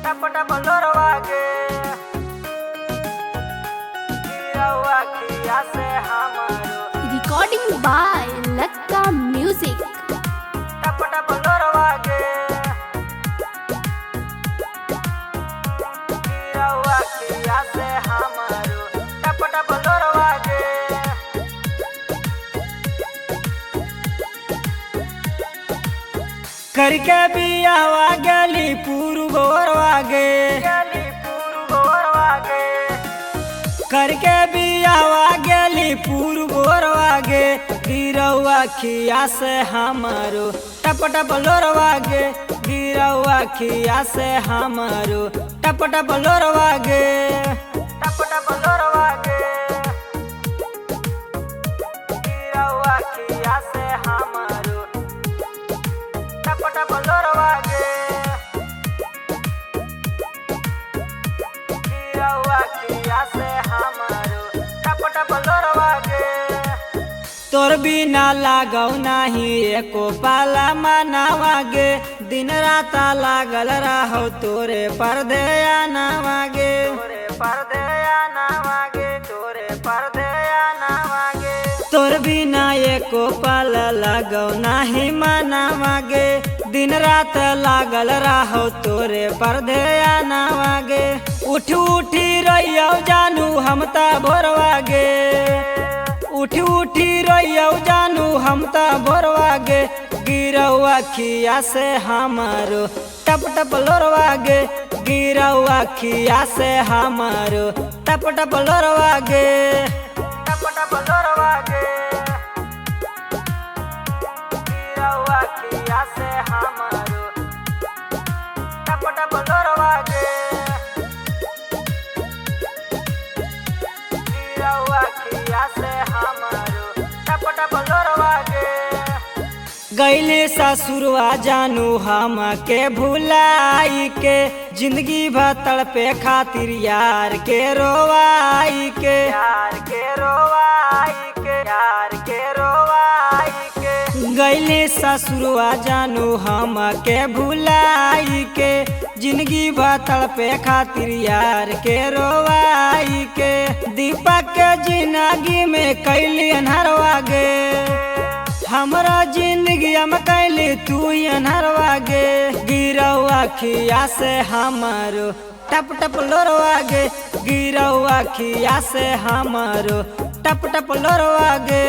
टप टप लोरवा के गिरवा खिया से हमारो। Recording by Lakka Music. टप टप लोरवा के गिरवा खिया से हमारो। टप टप लोरवा के करके बियावा गली पूर्वोरवा गे करके बियावा गली पूर्वोरवा गे गिरवा खिया से हमारो। टप टप लोरवा गे गिरवा खिया से हमारो। टप टप लोरवा गे टप टप लोरवा गे गिरवा खिया से हमारो। टप टप लोरवा गे गिरवा खिया से हमारो। टप टप लोरवा गे तोर बिना लागौ नाही एको पाला मनावा गे दिन रात लागल रहो तोरे पर्दे आनावा गे तोरे पर्दे आनावा गे तोरे पर्दे आनावा गे तोर बिना एको पाला लागौ नाही मनावा गे दिन रात लागल रहो तोरे पर्दे आनावा गे उठ उठी रहियो जानू हम ता भोरवा गे उठी उठी रहियो जानू हम ता भोरवा गे गिरवा खिया से हमारो। टप टप लोरवा गे गिरवा खिया से हमारो। टप टप लोरवा गे टप टप लोरवा गे गिरवा खिया से हमारो। टप टप लोरवा गे गिरवा खिया से हमारो। टप टप लोरवा गे गैले ससुरवा जानू हम के भुलाई के जिंदगी भर तड़पे खातिर यार के रोवाई के यार के रोवाई के यार के रोवाई के गैले ससुरवा जानू हम के भुलाई के जिंदगी भर तड़पे खातिर यार के रोवाई के दीपक के जिंदगी में कैली अनहरवा गे हमरा जिंदगी में कैली तू अनहरवा गे गिरवा खिया से हमारो। टप टप लोरवा गे गिरवा खिया से हमारो। टप टप लोरवा गे।